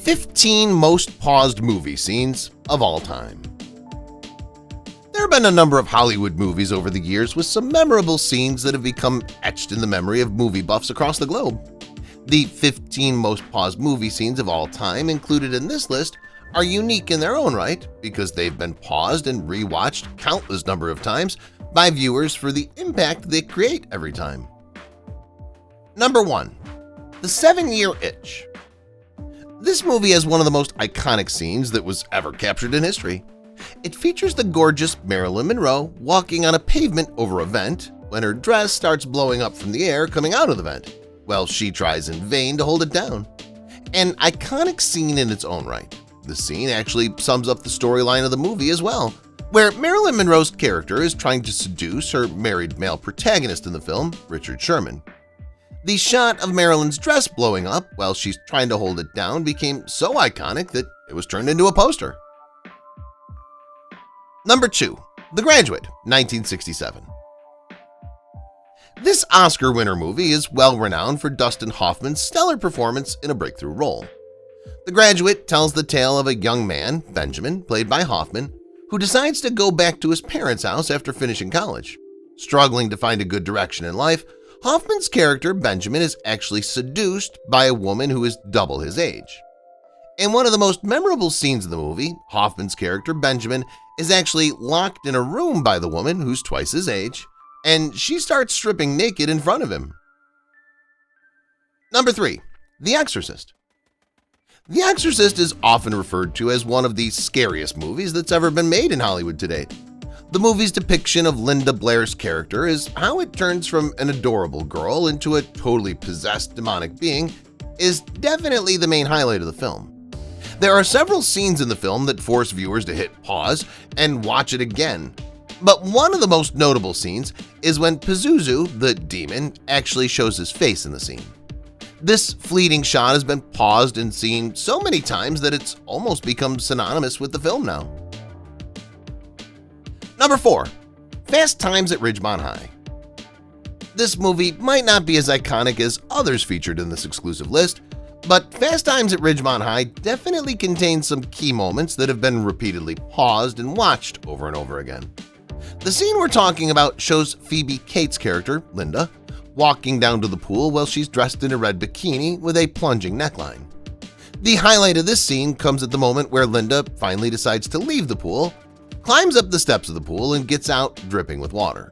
15 most paused movie scenes of all time. There have been a number of Hollywood movies over the years with some memorable scenes that have become etched in the memory of movie buffs across the globe. The 15 most paused movie scenes of all time included in this list are unique in their own right because they've been paused and rewatched countless number of times by viewers for the impact they create every time. Number 1. The 7-Year Itch. This movie has one of the most iconic scenes that was ever captured in history. It features the gorgeous Marilyn Monroe walking on a pavement over a vent when her dress starts blowing up from the air coming out of the vent. Well, she tries in vain to hold it down. An iconic scene in its own right. The scene actually sums up the storyline of the movie as well, where Marilyn Monroe's character is trying to seduce her married male protagonist in the film, Richard Sherman. The shot of Marilyn's dress blowing up while she's trying to hold it down became so iconic that it was turned into a poster. Number 2. The Graduate, 1967. This Oscar winner movie is well renowned for Dustin Hoffman's stellar performance in a breakthrough role. The Graduate tells the tale of a young man, Benjamin, played by Hoffman, who decides to go back to his parents' house after finishing college. Struggling to find a good direction in life, Hoffman's character, Benjamin, is actually seduced by a woman who is double his age. In one of the most memorable scenes of the movie, Hoffman's character, Benjamin, is actually locked in a room by the woman who's twice his age, and she starts stripping naked in front of him. Number 3. The Exorcist. The Exorcist is often referred to as one of the scariest movies that's ever been made in Hollywood to date. The movie's depiction of Linda Blair's character is how it turns from an adorable girl into a totally possessed demonic being is definitely the main highlight of the film. There are several scenes in the film that force viewers to hit pause and watch it again. But one of the most notable scenes is when Pazuzu, the demon, actually shows his face in the scene. This fleeting shot has been paused and seen so many times that it's almost become synonymous with the film now. Number 4. Fast Times at Ridgemont High. This movie might not be as iconic as others featured in this exclusive list, but Fast Times at Ridgemont High definitely contains some key moments that have been repeatedly paused and watched over and over again. The scene we're talking about shows Phoebe Cates' character, Linda, walking down to the pool while she's dressed in a red bikini with a plunging neckline. The highlight of this scene comes at the moment where Linda finally decides to leave the pool, climbs up the steps of the pool, and gets out dripping with water.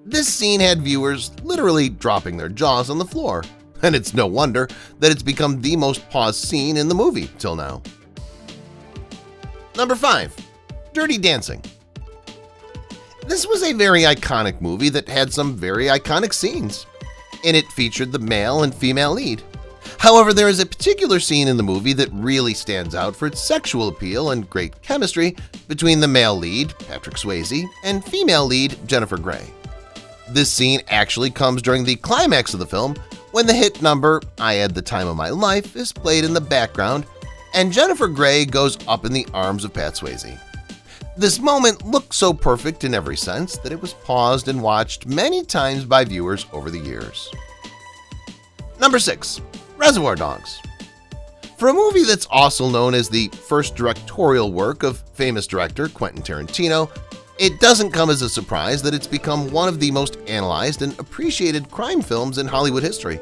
This scene had viewers literally dropping their jaws on the floor, and it's no wonder that it's become the most paused scene in the movie till now. Number 5. Dirty Dancing. This was a very iconic movie that had some very iconic scenes. In it featured the male and female lead. However, there is a particular scene in the movie that really stands out for its sexual appeal and great chemistry between the male lead, Patrick Swayze, and female lead, Jennifer Grey. This scene actually comes during the climax of the film when the hit number "I Had the Time of My Life" is played in the background and Jennifer Grey goes up in the arms of Pat Swayze. This moment looked so perfect in every sense that it was paused and watched many times by viewers over the years. Number 6. Reservoir Dogs. For a movie that's also known as the first directorial work of famous director Quentin Tarantino, it doesn't come as a surprise that it's become one of the most analyzed and appreciated crime films in Hollywood history.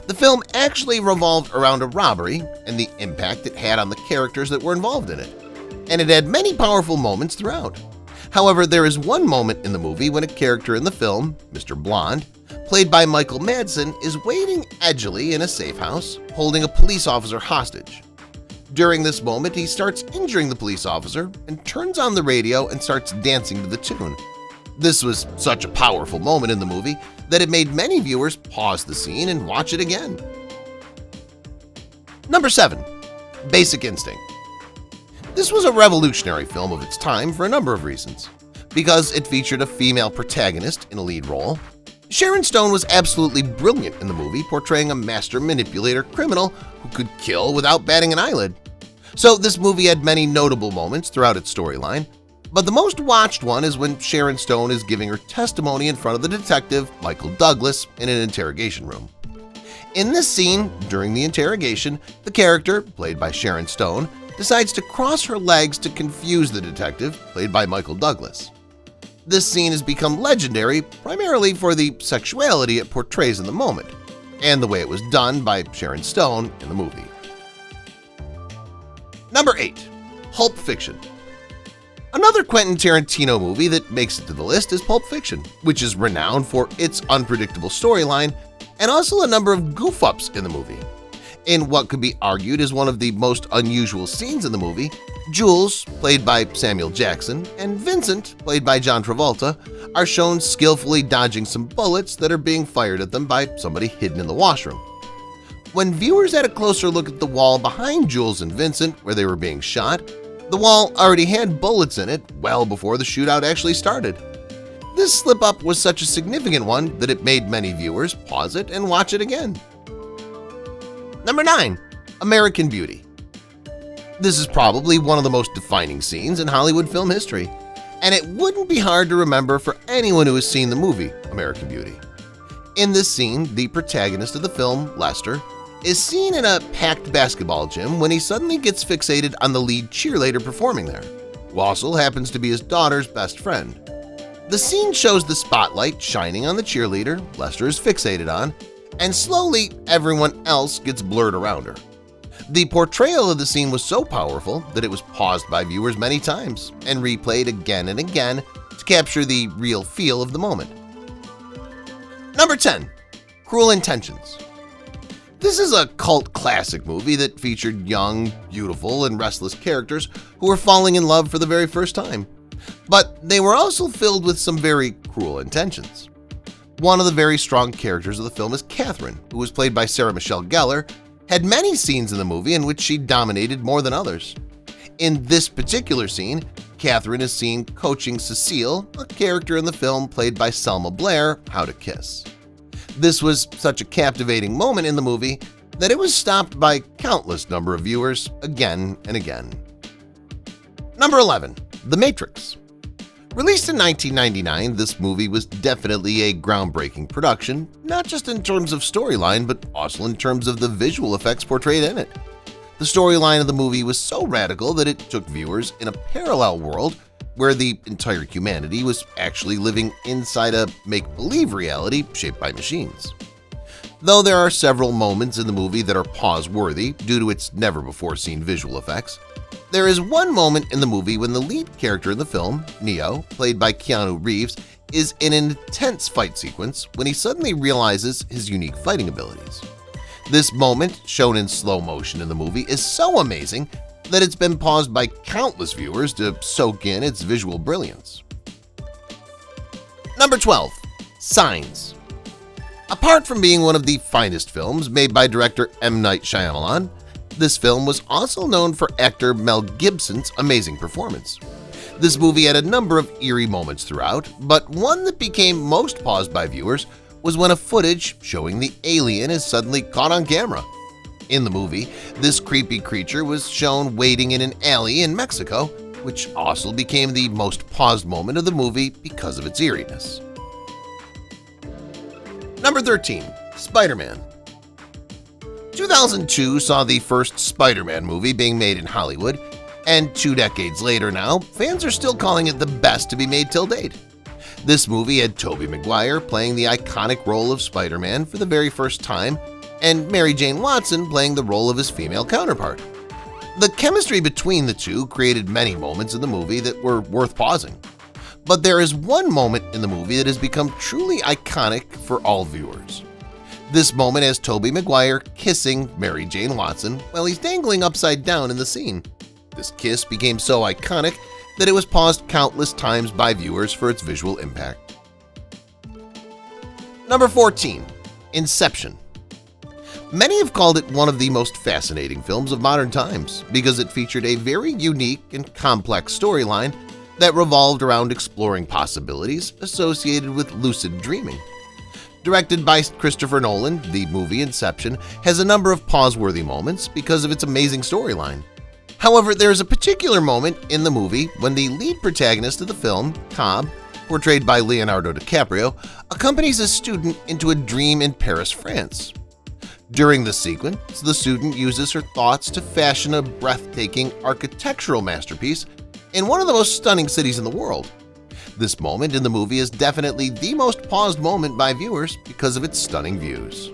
The film actually revolved around a robbery and the impact it had on the characters that were involved in it, and it had many powerful moments throughout. However, there is one moment in the movie when a character in the film, Mr. Blonde, played by Michael Madsen, is waiting edgily in a safe house, holding a police officer hostage. During this moment, he starts injuring the police officer and turns on the radio and starts dancing to the tune. This was such a powerful moment in the movie that it made many viewers pause the scene and watch it again. Number 7. Basic Instinct. This was a revolutionary film of its time for a number of reasons. Because it featured a female protagonist in a lead role, Sharon Stone was absolutely brilliant in the movie, portraying a master manipulator criminal who could kill without batting an eyelid. So this movie had many notable moments throughout its storyline, but the most watched one is when Sharon Stone is giving her testimony in front of the detective, Michael Douglas, in an interrogation room. In this scene, during the interrogation, the character, played by Sharon Stone, decides to cross her legs to confuse the detective, played by Michael Douglas. This scene has become legendary primarily for the sexuality it portrays in the moment, and the way it was done by Sharon Stone in the movie. Number 8. Pulp Fiction. Another Quentin Tarantino movie that makes it to the list is Pulp Fiction, which is renowned for its unpredictable storyline and also a number of goof-ups in the movie. In what could be argued as one of the most unusual scenes in the movie, Jules, played by Samuel Jackson, and Vincent, played by John Travolta, are shown skillfully dodging some bullets that are being fired at them by somebody hidden in the washroom. When viewers had a closer look at the wall behind Jules and Vincent where they were being shot, the wall already had bullets in it well before the shootout actually started. This slip-up was such a significant one that it made many viewers pause it and watch it again. Number 9. American Beauty. This is probably one of the most defining scenes in Hollywood film history, and it wouldn't be hard to remember for anyone who has seen the movie American Beauty. In this scene, the protagonist of the film, Lester, is seen in a packed basketball gym when he suddenly gets fixated on the lead cheerleader performing there, who also happens to be his daughter's best friend. The scene shows the spotlight shining on the cheerleader Lester is fixated on, and slowly everyone else gets blurred around her. The portrayal of the scene was so powerful that it was paused by viewers many times and replayed again and again to capture the real feel of the moment. Number 10. Cruel Intentions. This is a cult classic movie that featured young, beautiful, and restless characters who were falling in love for the very first time. But they were also filled with some very cruel intentions. One of the very strong characters of the film is Catherine, who was played by Sarah Michelle Gellar, had many scenes in the movie in which she dominated more than others. In this particular scene, Catherine is seen coaching Cecile, a character in the film played by Selma Blair, how to kiss. This was such a captivating moment in the movie that it was stopped by countless number of viewers again and again. Number 11. The Matrix. Released in 1999, this movie was definitely a groundbreaking production, not just in terms of storyline, but also in terms of the visual effects portrayed in it. The storyline of the movie was so radical that it took viewers in a parallel world where the entire humanity was actually living inside a make-believe reality shaped by machines. Though there are several moments in the movie that are pause-worthy due to its never-before-seen visual effects, there is one moment in the movie when the lead character in the film, Neo, played by Keanu Reeves, is in an intense fight sequence when he suddenly realizes his unique fighting abilities. This moment, shown in slow motion in the movie, is so amazing that it's been paused by countless viewers to soak in its visual brilliance. Number 12. Signs. Apart from being one of the finest films made by director M. Night Shyamalan, this film was also known for actor Mel Gibson's amazing performance. This movie had a number of eerie moments throughout, but one that became most paused by viewers was when a footage showing the alien is suddenly caught on camera. In the movie, this creepy creature was shown waiting in an alley in Mexico, which also became the most paused moment of the movie because of its eeriness. Number 13. Spider-Man. 2002 saw the first Spider-Man movie being made in Hollywood, and 2 decades later now, fans are still calling it the best to be made till date. This movie had Tobey Maguire playing the iconic role of Spider-Man for the very first time, and Mary Jane Watson playing the role of his female counterpart. The chemistry between the two created many moments in the movie that were worth pausing. But there is one moment in the movie that has become truly iconic for all viewers. This moment has Tobey Maguire kissing Mary Jane Watson while he's dangling upside down in the scene. This kiss became so iconic that it was paused countless times by viewers for its visual impact. Number 14. Inception. Many have called it one of the most fascinating films of modern times because it featured a very unique and complex storyline that revolved around exploring possibilities associated with lucid dreaming. Directed by Christopher Nolan, the movie Inception has a number of pause-worthy moments because of its amazing storyline. However, there is a particular moment in the movie when the lead protagonist of the film, Cobb, portrayed by Leonardo DiCaprio, accompanies a student into a dream in Paris, France. During the sequence, the student uses her thoughts to fashion a breathtaking architectural masterpiece in one of the most stunning cities in the world. This moment in the movie is definitely the most paused moment by viewers because of its stunning views.